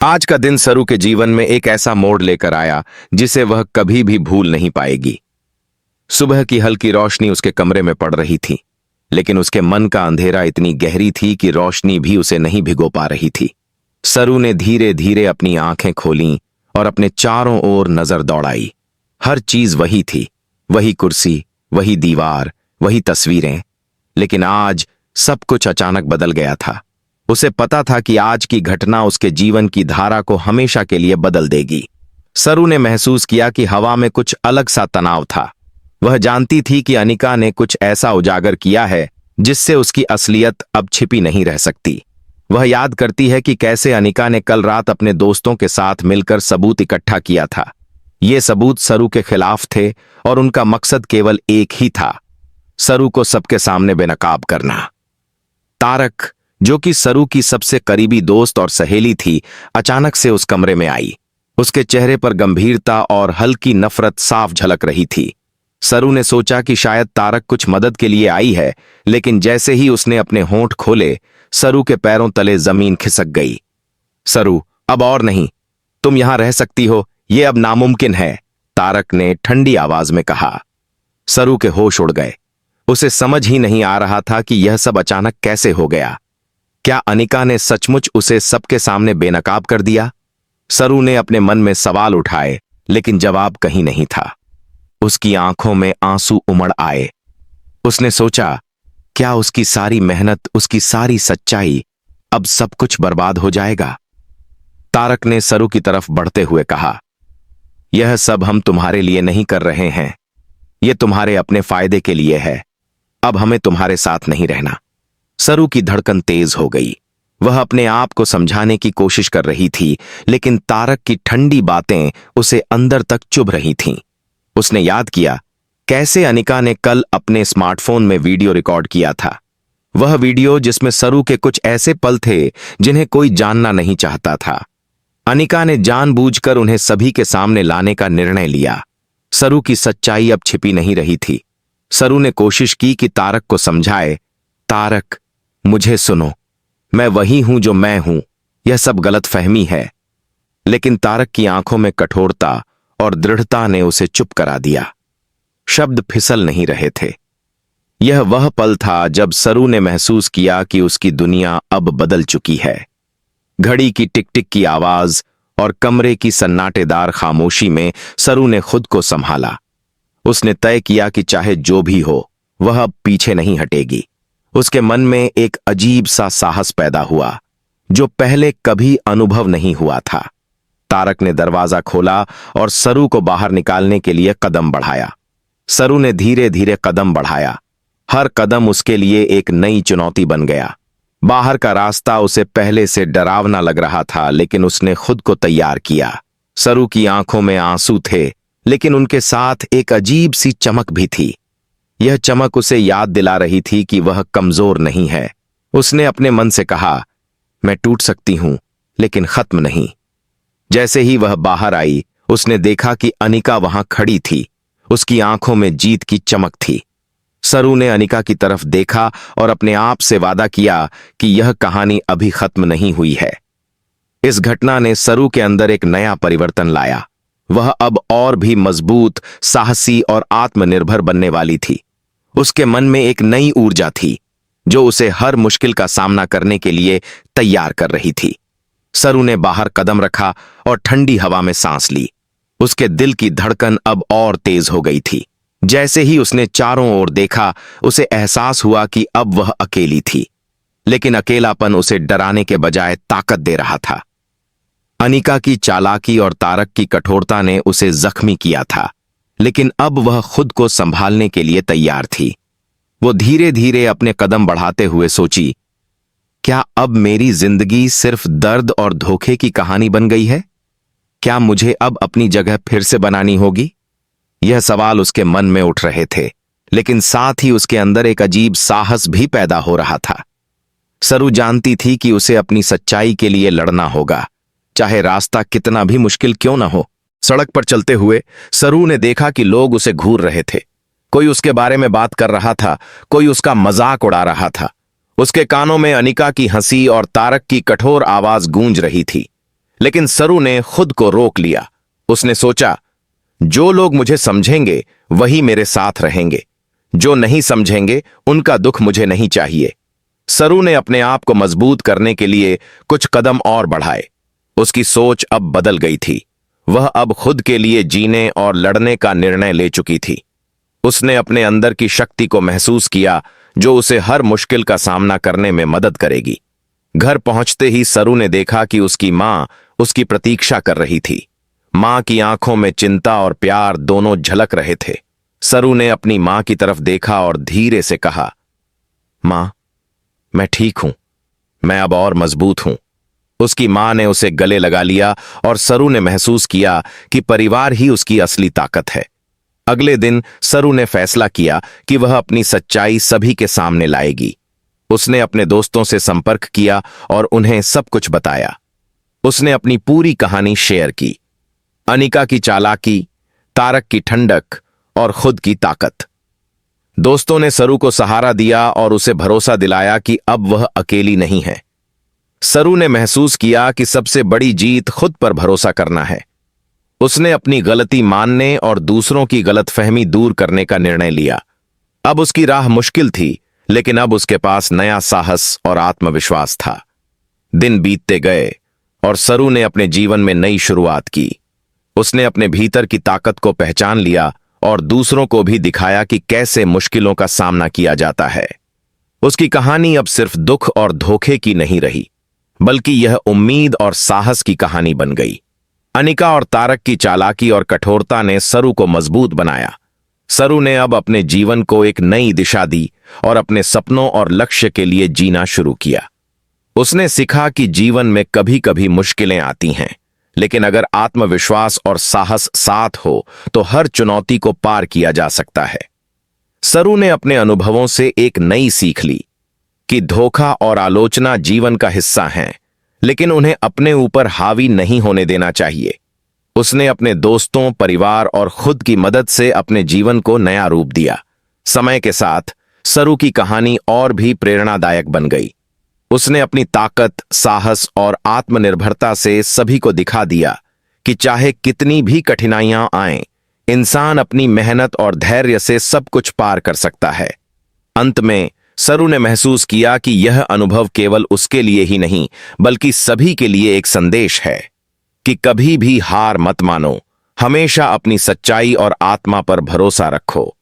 आज का दिन सरू के जीवन में एक ऐसा मोड़ लेकर आया जिसे वह कभी भी भूल नहीं पाएगी। सुबह की हल्की रोशनी उसके कमरे में पड़ रही थी, लेकिन उसके मन का अंधेरा इतनी गहरी थी कि रोशनी भी उसे नहीं भिगो पा रही थी। सरू ने धीरे धीरे अपनी आंखें खोलीं और अपने चारों ओर नजर दौड़ाई। हर चीज वही थी, वही कुर्सी, वही दीवार, वही तस्वीरें। लेकिन आज सब कुछ अचानक बदल गया था। उसे पता था कि आज की घटना उसके जीवन की धारा को हमेशा के लिए बदल देगी। सरू ने महसूस किया कि हवा में कुछ अलग सा तनाव था। वह जानती थी कि अनिका ने कुछ ऐसा उजागर किया है जिससे उसकी असलियत अब छिपी नहीं रह सकती। वह याद करती है कि कैसे अनिका ने कल रात अपने दोस्तों के साथ मिलकर सबूत इकट्ठा किया था। ये सबूत सरू के खिलाफ थे और उनका मकसद केवल एक ही था, सरू को सबके सामने बेनकाब करना। तारक, जो कि सरू की सबसे करीबी दोस्त और सहेली थी, अचानक से उस कमरे में आई। उसके चेहरे पर गंभीरता और हल्की नफरत साफ झलक रही थी। सरू ने सोचा कि शायद तारक कुछ मदद के लिए आई है, लेकिन जैसे ही उसने अपने होंठ खोले, सरू के पैरों तले जमीन खिसक गई। सरू, अब और नहीं, तुम यहां रह सकती हो, यह अब नामुमकिन है, तारक ने ठंडी आवाज में कहा। सरू के होश उड़ गए। उसे समझ ही नहीं आ रहा था कि यह सब अचानक कैसे हो गया। क्या अनिका ने सचमुच उसे सबके सामने बेनकाब कर दिया? सरू ने अपने मन में सवाल उठाए, लेकिन जवाब कहीं नहीं था। उसकी आंखों में आंसू उमड़ आए। उसने सोचा, क्या उसकी सारी मेहनत, उसकी सारी सच्चाई, अब सब कुछ बर्बाद हो जाएगा? तारक ने सरू की तरफ बढ़ते हुए कहा, यह सब हम तुम्हारे लिए नहीं कर रहे हैं, यह तुम्हारे अपने फायदे के लिए है। अब हमें तुम्हारे साथ नहीं रहना। सरू की धड़कन तेज हो गई। वह अपने आप को समझाने की कोशिश कर रही थी, लेकिन तारक की ठंडी बातें उसे अंदर तक चुभ रही थीं। उसने याद किया कैसे अनिका ने कल अपने स्मार्टफोन में वीडियो रिकॉर्ड किया था। वह वीडियो जिसमें सरू के कुछ ऐसे पल थे जिन्हें कोई जानना नहीं चाहता था। अनिका ने जानबूझकर उन्हें सभी के सामने लाने का निर्णय लिया। सरू की सच्चाई अब छिपी नहीं रही थी। सरू ने कोशिश की कि तारक को समझाए, तारक, मुझे सुनो, मैं वही हूं जो मैं हूं, यह सब गलतफहमी है। लेकिन तारक की आंखों में कठोरता और दृढ़ता ने उसे चुप करा दिया। शब्द फिसल नहीं रहे थे। यह वह पल था जब सरू ने महसूस किया कि उसकी दुनिया अब बदल चुकी है। घड़ी की टिक टिक की आवाज और कमरे की सन्नाटेदार खामोशी में सरू ने खुद को संभाला। उसने तय किया कि चाहे जो भी हो, वह अब पीछे नहीं हटेगी। उसके मन में एक अजीब सा साहस पैदा हुआ, जो पहले कभी अनुभव नहीं हुआ था। तारक ने दरवाजा खोला और सरू को बाहर निकालने के लिए कदम बढ़ाया। सरू ने धीरे धीरे कदम बढ़ाया। हर कदम उसके लिए एक नई चुनौती बन गया। बाहर का रास्ता उसे पहले से डरावना लग रहा था, लेकिन उसने खुद को तैयार किया। सरू की आंखों में आंसू थे, लेकिन उनके साथ एक अजीब सी चमक भी थी। यह चमक उसे याद दिला रही थी कि वह कमजोर नहीं है। उसने अपने मन से कहा, मैं टूट सकती हूं, लेकिन खत्म नहीं। जैसे ही वह बाहर आई, उसने देखा कि अनिका वहां खड़ी थी। उसकी आंखों में जीत की चमक थी। सरू ने अनिका की तरफ देखा और अपने आप से वादा किया कि यह कहानी अभी खत्म नहीं हुई है। इस घटना ने सरू के अंदर एक नया परिवर्तन लाया। वह अब और भी मजबूत, साहसी और आत्मनिर्भर बनने वाली थी। उसके मन में एक नई ऊर्जा थी, जो उसे हर मुश्किल का सामना करने के लिए तैयार कर रही थी। सरू ने बाहर कदम रखा और ठंडी हवा में सांस ली। उसके दिल की धड़कन अब और तेज हो गई थी। जैसे ही उसने चारों ओर देखा, उसे एहसास हुआ कि अब वह अकेली थी, लेकिन अकेलापन उसे डराने के बजाय ताकत दे रहा था। अनिका की चालाकी और तारक की कठोरता ने उसे जख्मी किया था, लेकिन अब वह खुद को संभालने के लिए तैयार थी। वो धीरे धीरे अपने कदम बढ़ाते हुए सोची, क्या अब मेरी जिंदगी सिर्फ दर्द और धोखे की कहानी बन गई है? क्या मुझे अब अपनी जगह फिर से बनानी होगी? यह सवाल उसके मन में उठ रहे थे, लेकिन साथ ही उसके अंदर एक अजीब साहस भी पैदा हो रहा था। सरू जानती थी कि उसे अपनी सच्चाई के लिए लड़ना होगा, चाहे रास्ता कितना भी मुश्किल क्यों न हो। सड़क पर चलते हुए सरू ने देखा कि लोग उसे घूर रहे थे। कोई उसके बारे में बात कर रहा था, कोई उसका मजाक उड़ा रहा था। उसके कानों में अनिका की हंसी और तारक की कठोर आवाज गूंज रही थी। लेकिन सरू ने खुद को रोक लिया। उसने सोचा, जो लोग मुझे समझेंगे वही मेरे साथ रहेंगे, जो नहीं समझेंगे उनका दुख मुझे नहीं चाहिए। सरू ने अपने आप को मजबूत करने के लिए कुछ कदम और बढ़ाए। उसकी सोच अब बदल गई थी। वह अब खुद के लिए जीने और लड़ने का निर्णय ले चुकी थी। उसने अपने अंदर की शक्ति को महसूस किया जो उसे हर मुश्किल का सामना करने में मदद करेगी। घर पहुंचते ही सरू ने देखा कि उसकी मां उसकी प्रतीक्षा कर रही थी। मां की आंखों में चिंता और प्यार दोनों झलक रहे थे। सरू ने अपनी मां की तरफ देखा और धीरे से कहा, मां, मैं ठीक हूं, मैं अब और मजबूत हूं। उसकी मां ने उसे गले लगा लिया और सरू ने महसूस किया कि परिवार ही उसकी असली ताकत है। अगले दिन सरू ने फैसला किया कि वह अपनी सच्चाई सभी के सामने लाएगी। उसने अपने दोस्तों से संपर्क किया और उन्हें सब कुछ बताया। उसने अपनी पूरी कहानी शेयर की, अनिका की चालाकी, तारक की ठंडक और खुद की ताकत। दोस्तों ने सरू को सहारा दिया और उसे भरोसा दिलाया कि अब वह अकेली नहीं है। सरू ने महसूस किया कि सबसे बड़ी जीत खुद पर भरोसा करना है। उसने अपनी गलती मानने और दूसरों की गलतफहमी दूर करने का निर्णय लिया। अब उसकी राह मुश्किल थी, लेकिन अब उसके पास नया साहस और आत्मविश्वास था। दिन बीतते गए और सरू ने अपने जीवन में नई शुरुआत की। उसने अपने भीतर की ताकत को पहचान लिया और दूसरों को भी दिखाया कि कैसे मुश्किलों का सामना किया जाता है। उसकी कहानी अब सिर्फ दुख और धोखे की नहीं रही, बल्कि यह उम्मीद और साहस की कहानी बन गई। अनिका और तारक की चालाकी और कठोरता ने सरू को मजबूत बनाया। सरू ने अब अपने जीवन को एक नई दिशा दी और अपने सपनों और लक्ष्य के लिए जीना शुरू किया। उसने सीखा कि जीवन में कभी कभी मुश्किलें आती हैं, लेकिन अगर आत्मविश्वास और साहस साथ हो तो हर चुनौती को पार किया जा सकता है। सरू ने अपने अनुभवों से एक नई सीख ली कि धोखा और आलोचना जीवन का हिस्सा हैं, लेकिन उन्हें अपने ऊपर हावी नहीं होने देना चाहिए। उसने अपने दोस्तों, परिवार और खुद की मदद से अपने जीवन को नया रूप दिया। समय के साथ सरू की कहानी और भी प्रेरणादायक बन गई। उसने अपनी ताकत, साहस और आत्मनिर्भरता से सभी को दिखा दिया कि चाहे कितनी भी कठिनाइयां आएं, इंसान अपनी मेहनत और धैर्य से सब कुछ पार कर सकता है। अंत में सरू ने महसूस किया कि यह अनुभव केवल उसके लिए ही नहीं, बल्कि सभी के लिए एक संदेश है कि कभी भी हार मत मानो, हमेशा अपनी सच्चाई और आत्मा पर भरोसा रखो।